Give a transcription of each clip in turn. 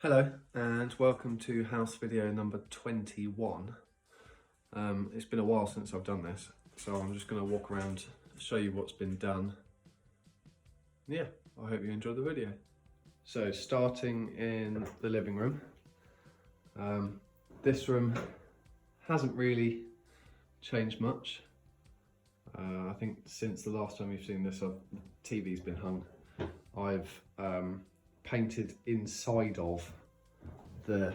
Hello and welcome to house video number 21. It's been a while since I've done this, so I'm just going to walk around, show you what's been done. Yeah, I hope you enjoy the video. So starting in the living room, this room hasn't really changed much. I think since the last time you've seen this, the TV's been hung. I've painted inside of the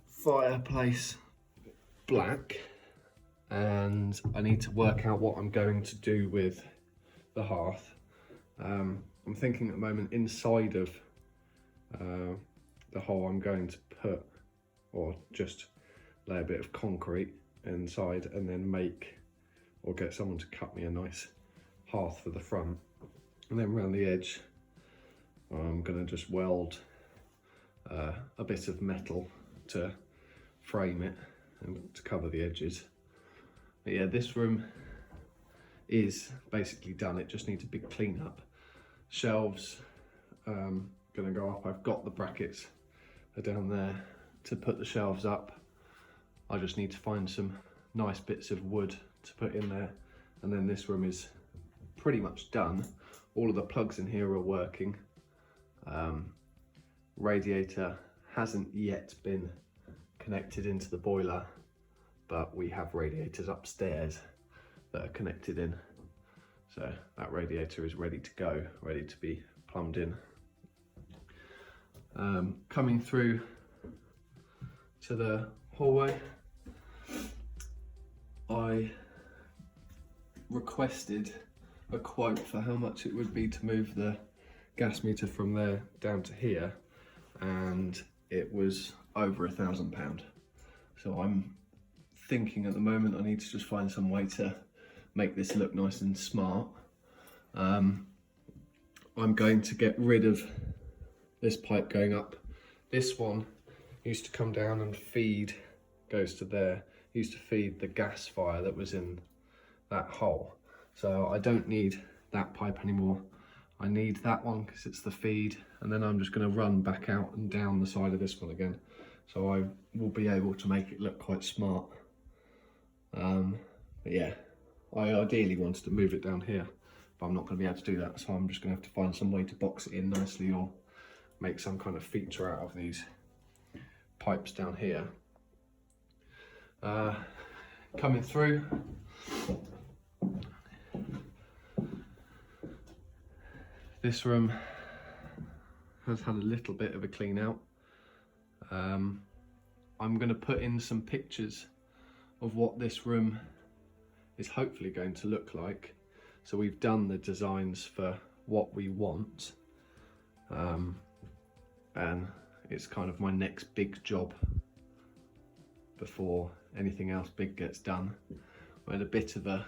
fireplace black, and I need to work out what I'm going to do with the hearth. I'm thinking at the moment inside of the hole I'm going to put, or just lay a bit of concrete inside and then make, or get someone to cut me a nice hearth for the front. And then around the edge, I'm going to just weld a bit of metal to frame it and to cover the edges. But yeah, this room is basically done. It just needs a big clean up. Shelves going to go up. I've got the brackets are down there to put the shelves up. I just need to find some nice bits of wood to put in there, and then this room is pretty much done. All of the plugs in here are working. Radiator hasn't yet been connected into the boiler, but we have radiators upstairs that are connected in. So that radiator is ready to go, ready to be plumbed in. Coming through to the hallway, I requested a quote for how much it would be to move the gas meter from there down to here, and it was over £1,000. So I'm thinking at the moment I need to just find some way to make this look nice and smart. I'm going to get rid of this pipe going up. This one used to come down and feed, goes to there, used to feed the gas fire that was in that hole. So I don't need that pipe anymore. I need that one because it's the feed, and then I'm just going to run back out and down the side of this one again. So I will be able to make it look quite smart. But yeah, I ideally wanted to move it down here, but I'm not going to be able to do that. So I'm just going to have to find some way to box it in nicely, or make some kind of feature out of these pipes down here. Coming through, this room has had a little bit of a clean out. I'm going to put in some pictures of what this room is hopefully going to look like. So we've done the designs for what we want, and it's kind of my next big job before anything else big gets done. I had a bit of a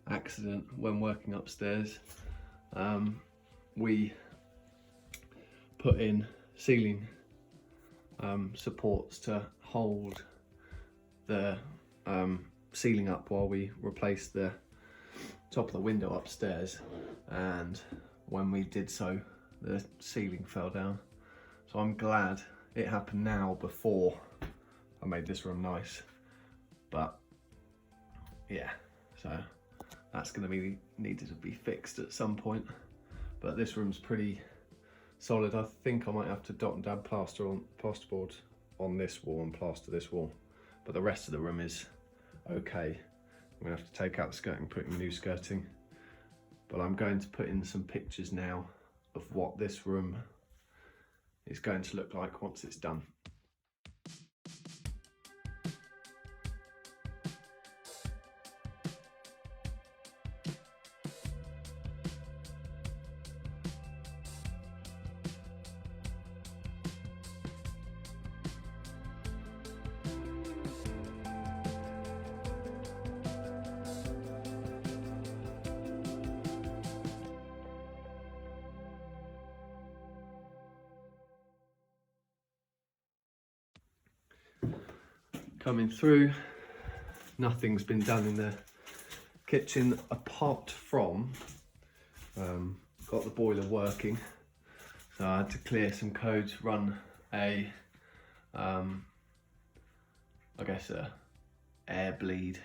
accident when working upstairs. We put in ceiling supports to hold the ceiling up while we replaced the top of the window upstairs, and when we did so, the ceiling fell down. So I'm glad it happened now before I made this room nice. But yeah, so that's going to be needed to be fixed at some point. But this room's pretty solid. I think I might have to dot and dab plasterboard on this wall and plaster this wall, but the rest of the room is okay. I'm gonna have to take out the skirting, put in new skirting, but I'm going to put in some pictures now of what this room is going to look like once it's done. Coming through, nothing's been done in the kitchen apart from got the boiler working, So I had to clear some codes, run a, I guess a air bleed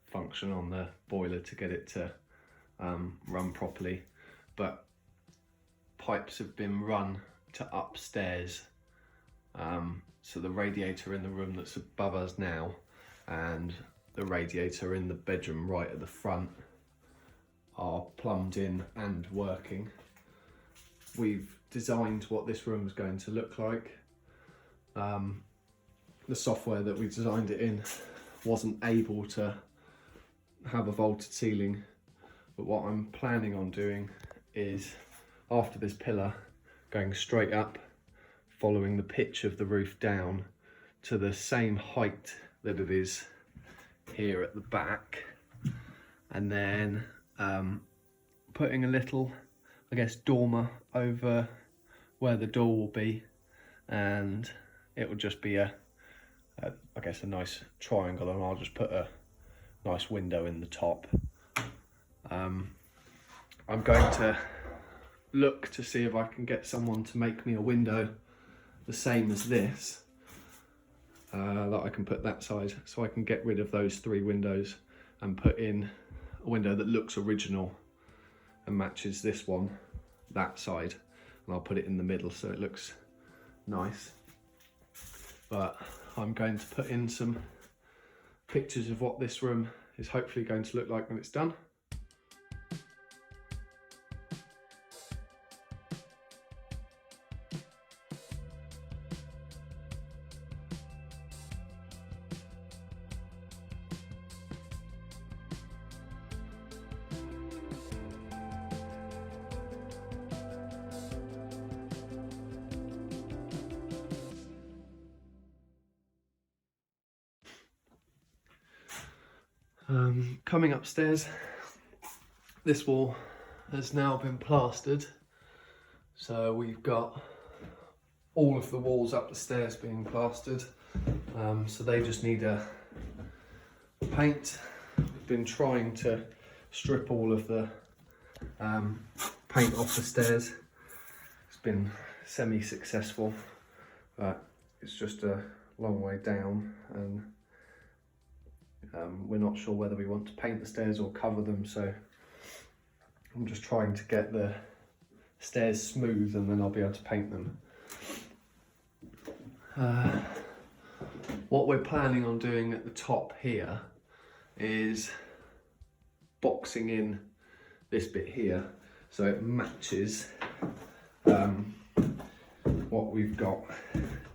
function on the boiler to get it to run properly. But pipes have been run to upstairs. So the radiator in the room that's above us now and the radiator in the bedroom right at the front are plumbed in and working. We've designed what this room is going to look like. The software that we designed it in wasn't able to have a vaulted ceiling, but what I'm planning on doing is, after this pillar, going straight up, following the pitch of the roof down to the same height that it is here at the back, and then putting a little, I guess, dormer over where the door will be, and it will just be I guess a nice triangle, and I'll just put a nice window in the top. I'm going to look to see if I can get someone to make me a window the same as this, that I can put that side, so I can get rid of those 3 windows and put in a window that looks original and matches this one, that side, and I'll put it in the middle so it looks nice. But I'm going to put in some pictures of what this room is hopefully going to look like when it's done. Coming upstairs, this wall has now been plastered, so we've got all of the walls up the stairs being plastered, so they just need a paint. We've been trying to strip all of the paint off the stairs. It's been semi-successful, but it's just a long way down, and we're not sure whether we want to paint the stairs or cover them, so I'm just trying to get the stairs smooth and then I'll be able to paint them. What we're planning on doing at the top here is boxing in this bit here so it matches what we've got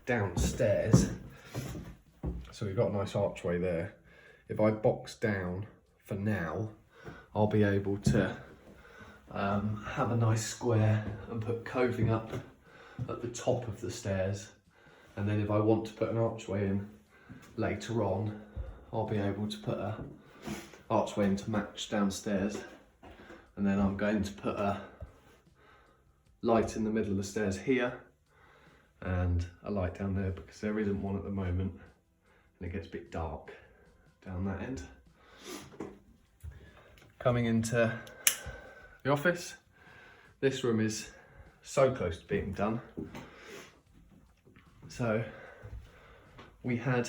downstairs. So we've got a nice archway there. If I box down for now, I'll be able to have a nice square and put coving up at the top of the stairs, and then if I want to put an archway in later on, I'll be able to put a archway in to match downstairs, and then I'm going to put a light in the middle of the stairs here and a light down there because there isn't one at the moment and it gets a bit dark down that end. Coming into the office, this room is so close to being done. So we had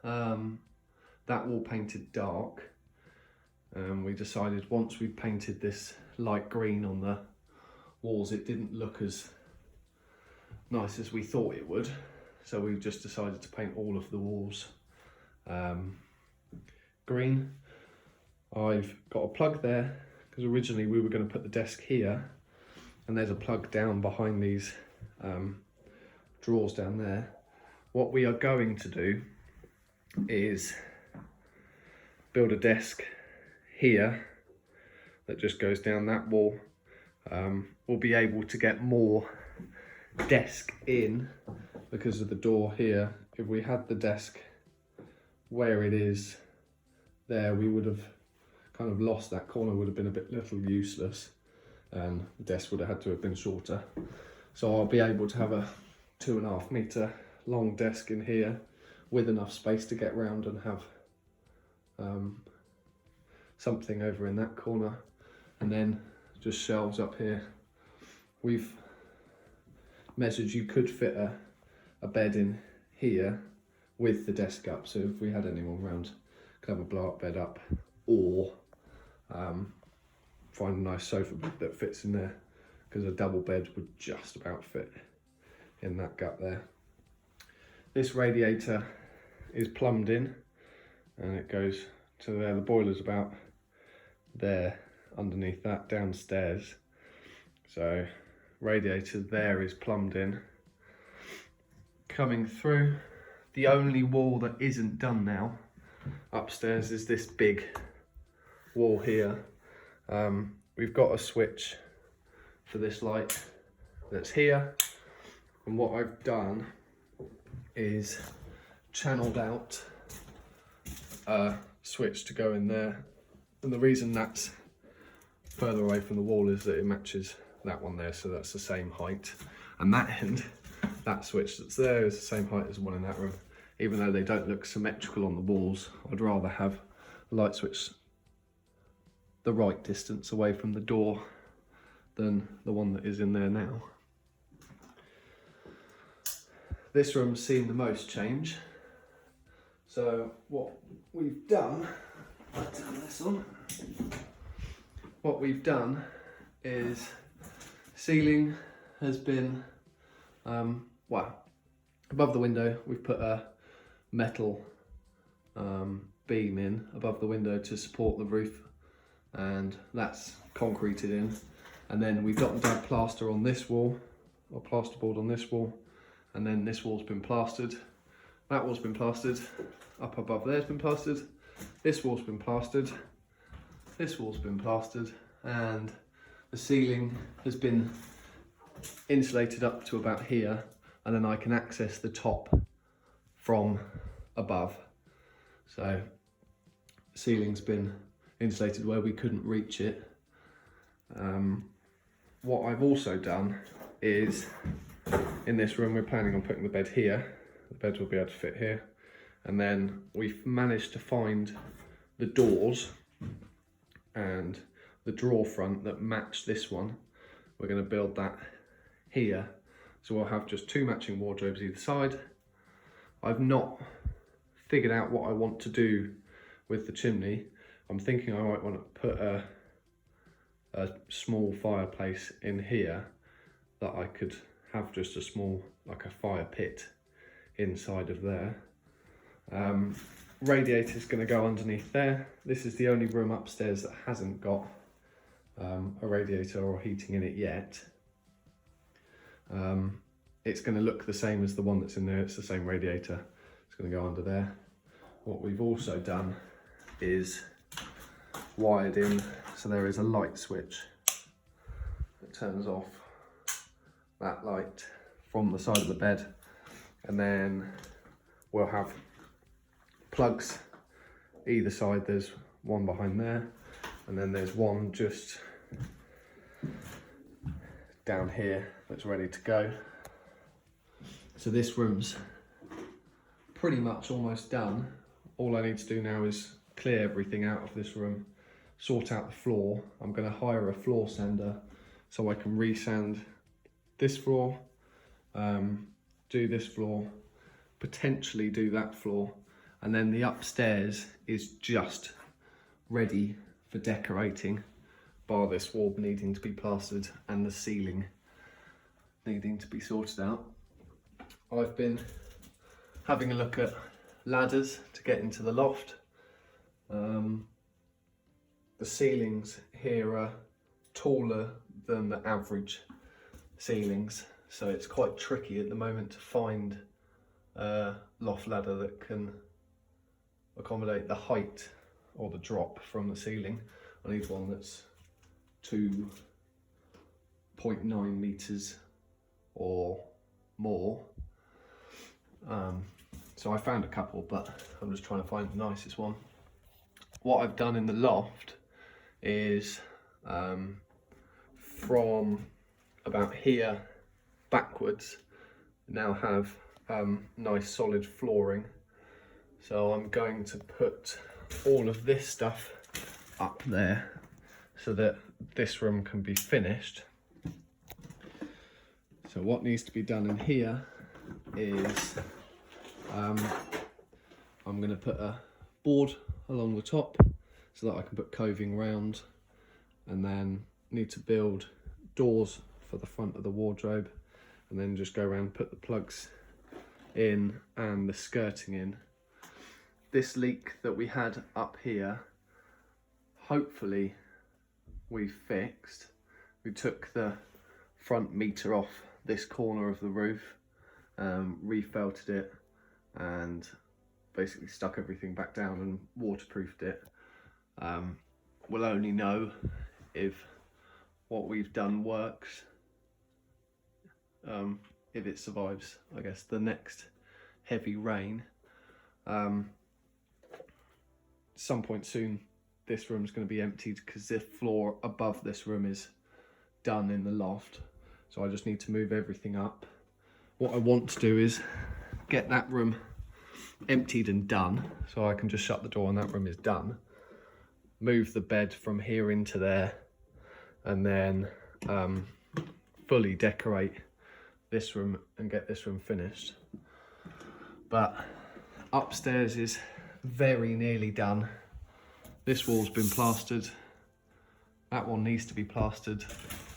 that wall painted dark, and we decided once we painted this light green on the walls it didn't look as nice as we thought it would, so we just decided to paint all of the walls green. I've got a plug there because originally we were going to put the desk here, and there's a plug down behind these drawers down there. What we are going to do is build a desk here that just goes down that wall. We'll be able to get more desk in because of the door here. If we had the desk where it is there, we would have kind of lost that corner, would have been a little useless, and the desk would have had to have been shorter. So I'll be able to have a 2.5 metre long desk in here with enough space to get round and have something over in that corner, and then just shelves up here. We've measured, you could fit a bed in here with the desk up. So if we had anyone round, could have a blow up bed up, or find a nice sofa bed that fits in there, because a double bed would just about fit in that gap there. This radiator is plumbed in and it goes to there. The boiler's about there underneath that downstairs. So radiator there is plumbed in. Coming through, the only wall that isn't done now upstairs is this big wall here. We've got a switch for this light that's here, and what I've done is channeled out a switch to go in there, and the reason that's further away from the wall is that it matches that one there, so that's the same height, and that end, that switch that's there is the same height as the one in that room. Even though they don't look symmetrical on the walls, I'd rather have a light switch the right distance away from the door than the one that is in there now. This room's seen the most change. So what we've done, I'll turn this on. What we've done is ceiling has been, well, above the window we've put a metal beam in above the window to support the roof, and that's concreted in. And then we've got down plaster on this wall, or plasterboard on this wall, and then this wall's been plastered, that wall's been plastered, up above there's been plastered, this wall's been plastered, this wall's been plastered, and the ceiling has been insulated up to about here, and then I can access the top from above. So ceiling's been insulated where we couldn't reach it. What I've also done is, in this room we're planning on putting the bed here. The bed will be able to fit here, and then we've managed to find the doors and the drawer front that match this one. We're going to build that here, so we'll have just two matching wardrobes either side. I've not figured out what I want to do with the chimney. I'm thinking I might want to put a small fireplace in here that I could have just a small, like a fire pit inside of there. Radiator's going to go underneath there. This is the only room upstairs that hasn't got a radiator or heating in it yet. It's going to look the same as the one that's in there. It's the same radiator. It's going to go under there. What we've also done is wired in, so there is a light switch that turns off that light from the side of the bed, and then we'll have plugs either side. There's one behind there, and then there's one just down here that's ready to go. So this room's pretty much almost done. All I need to do now is clear everything out of this room, sort out the floor. I'm going to hire a floor sander so I can resand this floor, do this floor, potentially do that floor, and then the upstairs is just ready for decorating, bar this wall needing to be plastered and the ceiling needing to be sorted out. I've been having a look at ladders to get into the loft. The ceilings here are taller than the average ceilings, so it's quite tricky at the moment to find a loft ladder that can accommodate the height or the drop from the ceiling. I need one that's 2.9 meters or more. So I found a couple, but I'm just trying to find the nicest one. What I've done in the loft is from about here backwards now have nice solid flooring. So I'm going to put all of this stuff up there so that this room can be finished. So what needs to be done in here is I'm going to put a board along the top so that I can put coving round, and then need to build doors for the front of the wardrobe, and then just go around, put the plugs in and the skirting in. This leak that we had up here, hopefully we fixed. We took the front meter off this corner of the roof, refelted it, and basically stuck everything back down and waterproofed it. We'll only know if what we've done works, if it survives, I guess, the next heavy rain. Some point soon this room's going to be emptied because the floor above this room is done in the loft, so I just need to move everything up. What I want to do is get that room emptied and done, so I can just shut the door and that room is done. Move the bed from here into there, and then fully decorate this room and get this room finished. But upstairs is very nearly done. This wall's been plastered, that one needs to be plastered,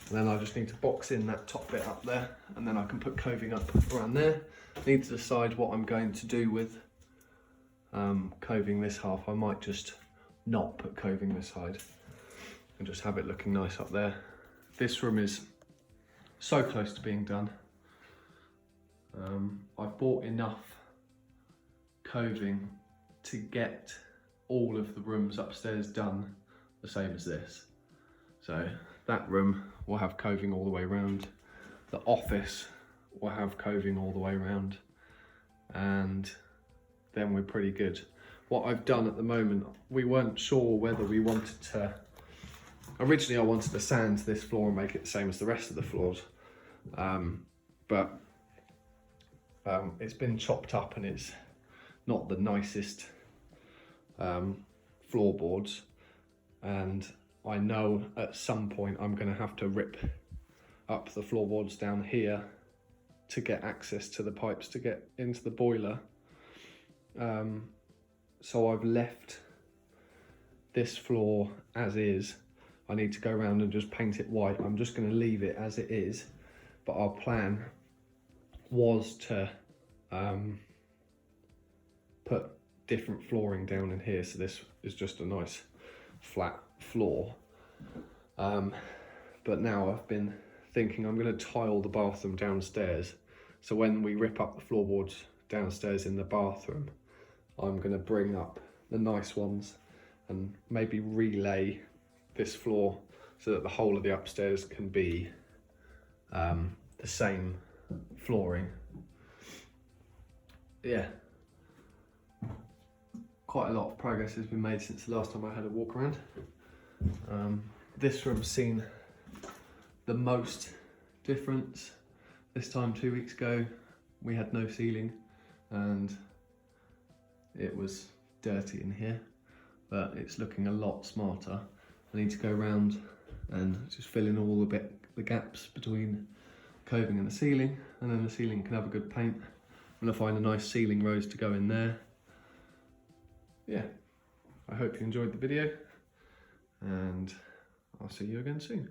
and then I just need to box in that top bit up there, and then I can put coving up around there. Need to decide what I'm going to do with coving this half. I might just not put coving this side and just have it looking nice up there. This room is so close to being done. I've bought enough coving to get all of the rooms upstairs done the same as this. So that room will have coving all the way around. The office will have coving all the way around, and then we're pretty good. What I've done at the moment, we weren't sure whether we wanted to, originally I wanted to sand this floor and make it the same as the rest of the floors, but it's been chopped up and it's not the nicest floorboards, and I know at some point I'm going to have to rip up the floorboards down here to get access to the pipes to get into the boiler. So I've left this floor as is. I need to go around and just paint it white. I'm just going to leave it as it is, but our plan was to put different flooring down in here, so this is just a nice flat floor. But now I've been thinking I'm going to tile the bathroom downstairs, so when we rip up the floorboards downstairs in the bathroom, I'm going to bring up the nice ones and maybe relay this floor so that the whole of the upstairs can be the same flooring. Yeah, quite a lot of progress has been made since the last time I had a walk around. This room's seen the most difference. This time 2 weeks ago we had no ceiling and it was dirty in here, but it's looking a lot smarter. I need to go around and just fill in all the gaps between coving and the ceiling, and then the ceiling can have a good paint. I'm gonna find a nice ceiling rose to go in there. Yeah, I hope you enjoyed the video, and I'll see you again soon.